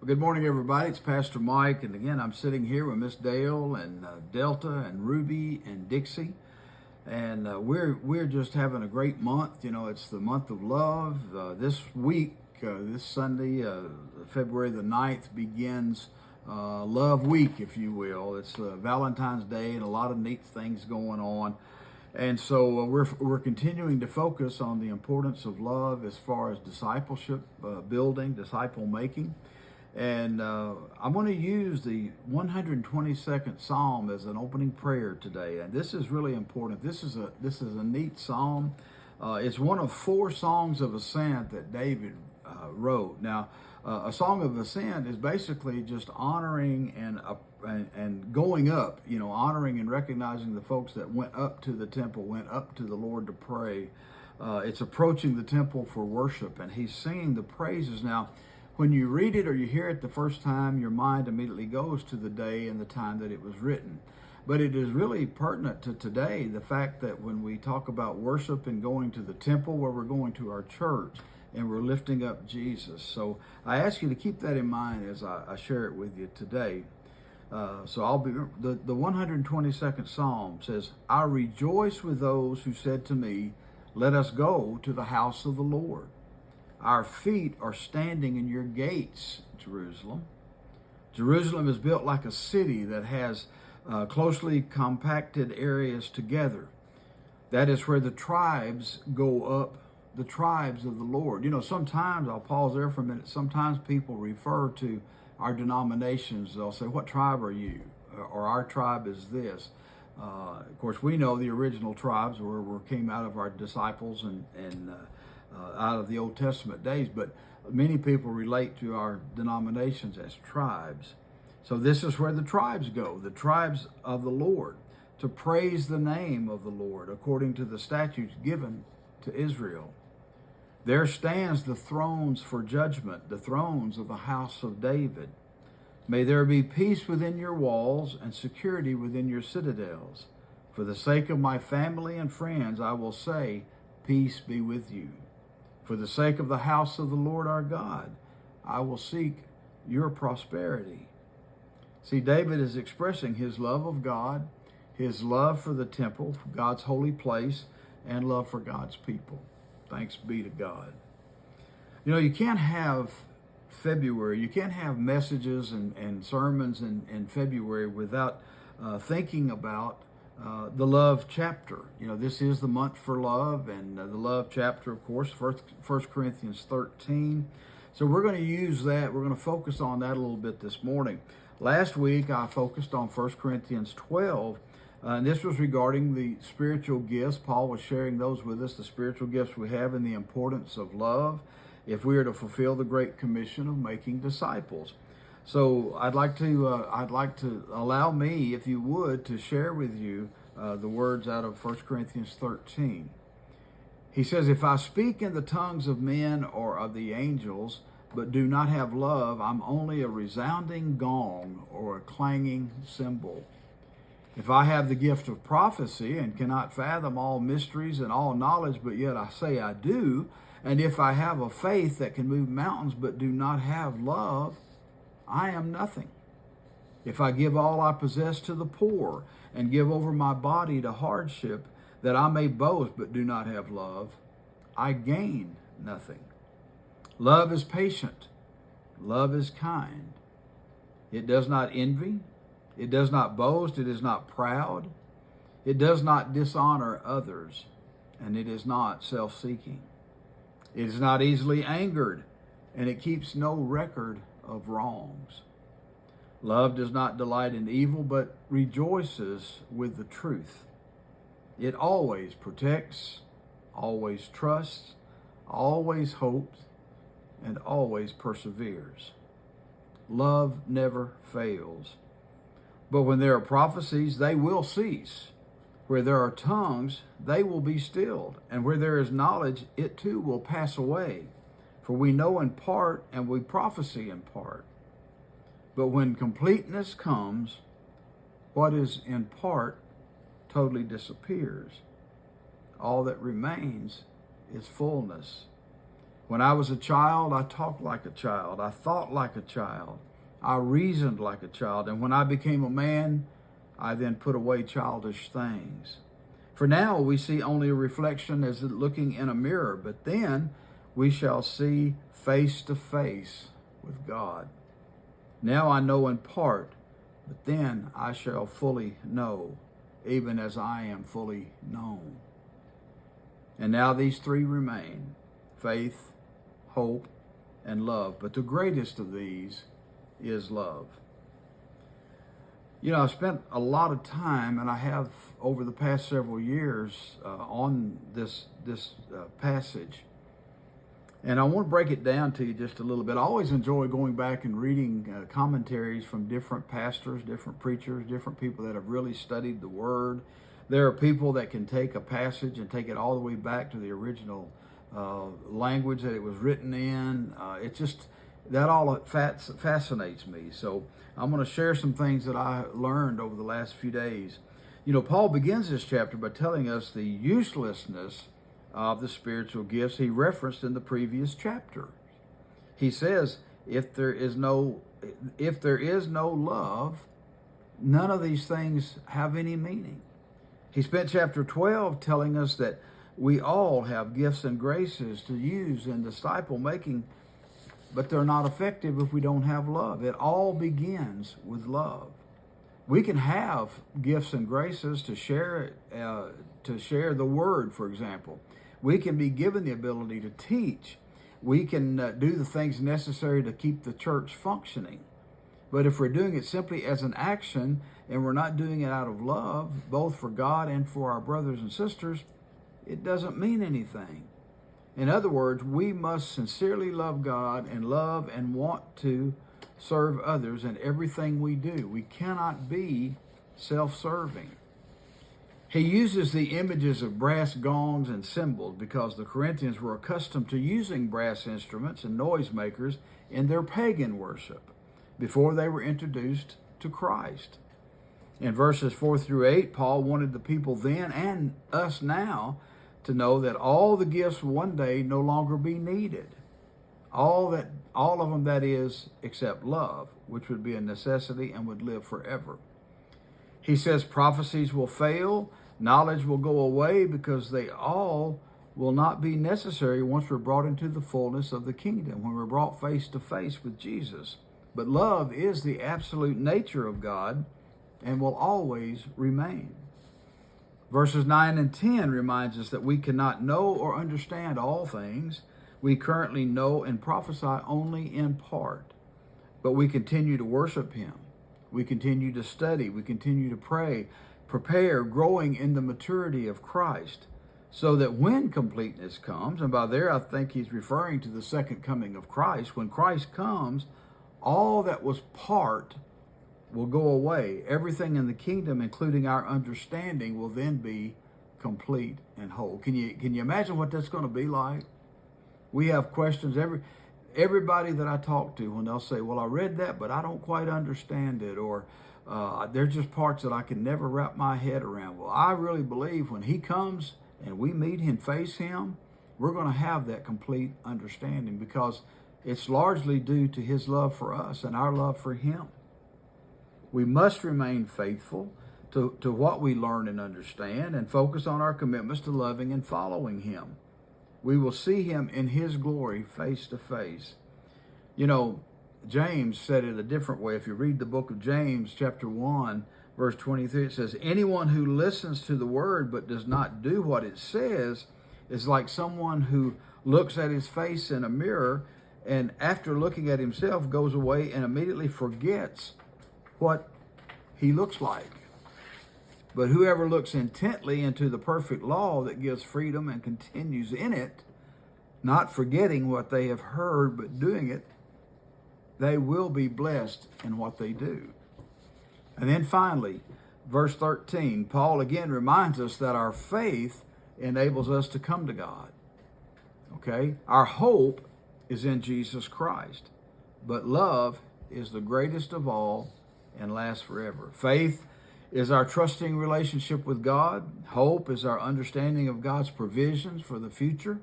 Well, good morning, everybody. It's Pastor Mike, and again, I'm sitting here with Miss Dale and Delta and Ruby and Dixie, and we're just having a great month. You know, it's the month of love. This week, this Sunday, February the 9th, begins Love Week, if you will. It's Valentine's Day, and a lot of neat things going on. And so we're continuing to focus on the importance of love as far as discipleship building, disciple making. And I'm going to use the 122nd Psalm as an opening prayer today. And this is really important. This is a neat psalm. It's one of 4 songs of ascent that David wrote. Now, a song of ascent is basically just honoring and going up. You know, honoring and recognizing the folks that went up to the temple, went up to the Lord to pray. It's approaching the temple for worship, and he's singing the praises. Now, when you read it or you hear it the first time, your mind immediately goes to the day and the time that it was written. But it is really pertinent to today, the fact that when we talk about worship and going to the temple, where we're going to our church and we're lifting up Jesus. So I ask you to keep that in mind as I share it with you today. So I'll be the 122nd Psalm says, "I rejoice with those who said to me, 'Let us go to the house of the Lord.' Our feet are standing in your gates, Jerusalem." Jerusalem is built like a city that has closely compacted areas together. That is where the tribes go up, the tribes of the Lord. You know, sometimes, I'll pause there for a minute, sometimes people refer to our denominations. They'll say, "What tribe are you?" Or "Our tribe is this." Of course, we know the original tribes came out of our disciples and out of the Old Testament days, but many people relate to our denominations as tribes. So this is where the tribes go, the tribes of the Lord, to praise the name of the Lord according to the statutes given to Israel. There stands the thrones for judgment, the thrones of the house of David. May there be peace within your walls and security within your citadels. For the sake of my family and friends, I will say, peace be with you. For the sake of the house of the Lord our God, I will seek your prosperity. See, David is expressing his love of God, his love for the temple, God's holy place, and love for God's people. Thanks be to God. You know, you can't have February, you can't have messages and sermons in February without thinking about the love chapter. You know, this is the month for love, and the love chapter, of course, 1 Corinthians 13. So we're going to use that. We're going to focus on that a little bit this morning. Last week, I focused on 1 Corinthians 12, and this was regarding the spiritual gifts. Paul was sharing those with us, the spiritual gifts we have, and the importance of love if we are to fulfill the Great Commission of making disciples. So I'd like to allow me, if you would, to share with you the words out of 1 Corinthians 13. He says, "If I speak in the tongues of men or of the angels, but do not have love, I'm only a resounding gong or a clanging cymbal. If I have the gift of prophecy and cannot fathom all mysteries and all knowledge, but yet I say I do, and if I have a faith that can move mountains but do not have love, I am nothing. If I give all I possess to the poor and give over my body to hardship, that I may boast but do not have love, I gain nothing. Love is patient. Love is kind. It does not envy. It does not boast. It is not proud. It does not dishonor others, and it is not self-seeking. It is not easily angered, and it keeps no record of wrongs. Love does not delight in evil, but rejoices with the truth. It always protects, always trusts, always hopes, and always perseveres. Love never fails. But when there are prophecies, they will cease. Where there are tongues, they will be stilled. And where there is knowledge, it too will pass away. For we know in part, and we prophesy in part. But when completeness comes, what is in part totally disappears. All that remains is fullness. When I was a child, I talked like a child. I thought like a child. I reasoned like a child. And when I became a man, I then put away childish things. For now we see only a reflection as looking in a mirror, but then we shall see face to face with God. Now I know in part, but then I shall fully know, even as I am fully known. And now these three remain: faith, hope, and love. But the greatest of these is love. You know, I've spent a lot of time, and I have over the past several years, on this passage. And I want to break it down to you just a little bit. I always enjoy going back and reading commentaries from different pastors, different preachers, different people that have really studied the Word. There are people that can take a passage and take it all the way back to the original language that it was written in. It's just, that all fascinates me. So I'm going to share some things that I learned over the last few days. You know, Paul begins this chapter by telling us the uselessness of the spiritual gifts he referenced in the previous chapter. He says, if there is no love, none of these things have any meaning. He spent chapter 12 telling us that we all have gifts and graces to use in disciple making, but they're not effective if we don't have love. It all begins with love. We can have gifts and graces to share the Word, for example. We can be given the ability to teach. We can do the things necessary to keep the church functioning. But if we're doing it simply as an action and we're not doing it out of love, both for God and for our brothers and sisters, it doesn't mean anything. In other words, we must sincerely love God and love and want to serve others in everything we do. We cannot be self-serving. He uses the images of brass gongs and cymbals because the Corinthians were accustomed to using brass instruments and noisemakers in their pagan worship before they were introduced to Christ. In verses 4 through 8, Paul wanted the people then and us now to know that all the gifts one day no longer be needed. All of them, that is, except love, which would be a necessity and would live forever. He says prophecies will fail, knowledge will go away, because they all will not be necessary once we're brought into the fullness of the kingdom, when we're brought face to face with Jesus. But love is the absolute nature of God and will always remain. Verses 9 and 10 reminds us that we cannot know or understand all things. We currently know and prophesy only in part, but we continue to worship Him. We continue to study. We continue to pray, prepare, growing in the maturity of Christ, so that when completeness comes, and by there I think he's referring to the second coming of Christ, when Christ comes, all that was part will go away. Everything in the kingdom, including our understanding, will then be complete and whole. Can you imagine what that's going to be like? We have questions. Everybody that I talk to, when they'll say, well, I read that, but I don't quite understand it, or there's just parts that I can never wrap my head around. Well, I really believe when He comes and we meet Him, face Him, we're going to have that complete understanding, because it's largely due to His love for us and our love for Him. We must remain faithful to what we learn and understand, and focus on our commitments to loving and following Him. We will see Him in His glory face to face. You know, James said it a different way. If you read the book of James, chapter 1, verse 23, it says, anyone who listens to the word but does not do what it says is like someone who looks at his face in a mirror, and after looking at himself goes away and immediately forgets what he looks like. But whoever looks intently into the perfect law that gives freedom and continues in it, not forgetting what they have heard but doing it, they will be blessed in what they do. And then finally, verse 13, Paul again reminds us that our faith enables us to come to God. Okay? Our hope is in Jesus Christ, but love is the greatest of all and lasts forever. Faith is our trusting relationship with God. Hope is our understanding of God's provisions for the future.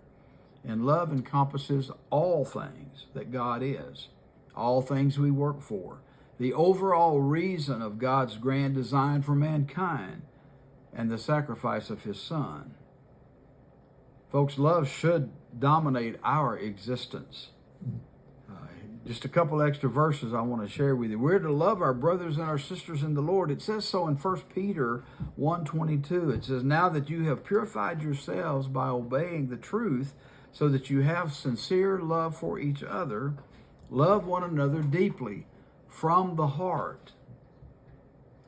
And love encompasses all things that God is, all things we work for, the overall reason of God's grand design for mankind, and the sacrifice of his Son. Folks, love should dominate our existence. Just a couple extra verses I want to share with you. We're to love our brothers and our sisters in the Lord. It says so in 1 Peter 1:22. It says, now that you have purified yourselves by obeying the truth, so that you have sincere love for each other, love one another deeply from the heart.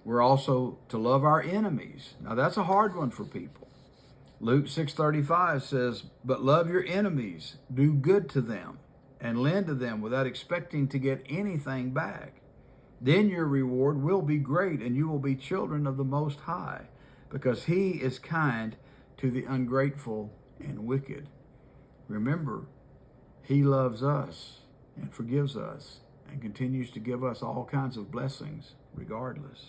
We're also to love our enemies. Now that's a hard one for people. Luke 6:35 says, but love your enemies, do good to them, and lend to them without expecting to get anything back. Then your reward will be great, and you will be children of the Most High, because he is kind to the ungrateful and wicked. Remember, he loves us and forgives us and continues to give us all kinds of blessings regardless.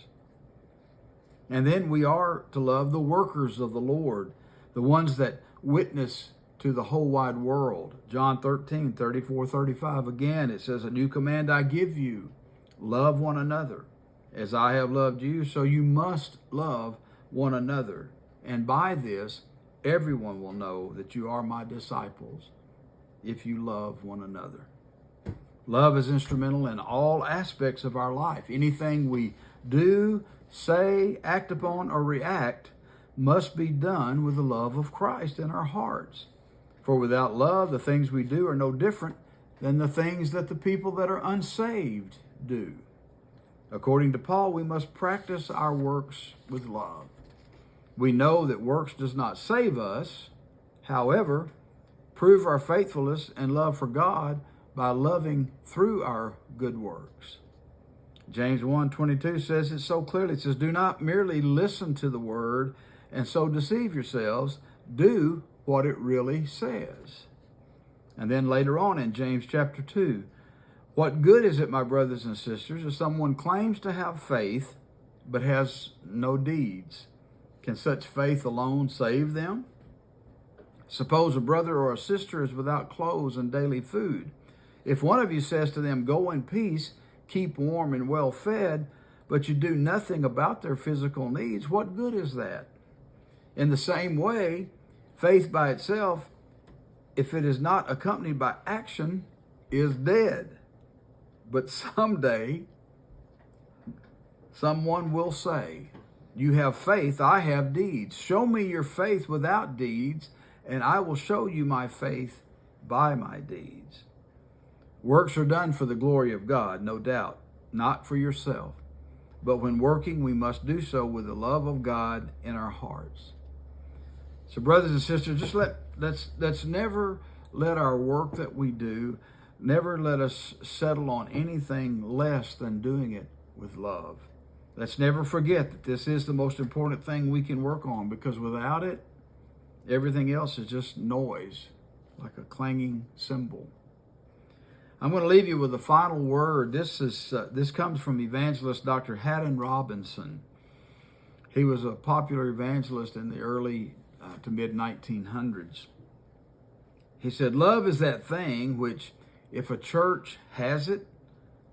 And then we are to love the workers of the Lord, the ones that witness to the whole wide world. John 13:34-35. Again, it says, a new command I give you, love one another. As I have loved you, so you must love one another. And by this, everyone will know that you are my disciples, if you love one another. Love is instrumental in all aspects of our life. Anything we do, say, act upon, or react must be done with the love of Christ in our hearts. For without love, the things we do are no different than the things that the people that are unsaved do. According to Paul, we must practice our works with love. We know that works does not save us. However, prove our faithfulness and love for God by loving through our good works. James 1:22 says it so clearly. It says, do not merely listen to the word and so deceive yourselves. Do what it really says. And then later on in James chapter 2, what good is it, my brothers and sisters, if someone claims to have faith but has no deeds? Can such faith alone save them? Suppose a brother or a sister is without clothes and daily food. If one of you says to them, go in peace, keep warm and well fed, but you do nothing about their physical needs, what good is that? In the same way, faith by itself, if it is not accompanied by action, is dead. But someday, someone will say, you have faith, I have deeds. Show me your faith without deeds, and I will show you my faith by my deeds. Works are done for the glory of God, no doubt, not for yourself. But when working, we must do so with the love of God in our hearts. So brothers and sisters, just let's never let our work that we do, never let us settle on anything less than doing it with love. Let's never forget that this is the most important thing we can work on, because without it, everything else is just noise, like a clanging cymbal. I'm going to leave you with a final word. This comes from evangelist Dr. Haddon Robinson. He was a popular evangelist in the early to mid-1900s. He said, love is that thing which, if a church has it,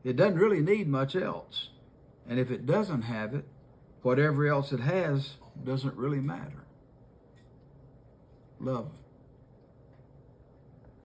it doesn't really need much else. And if it doesn't have it, whatever else it has doesn't really matter. Love.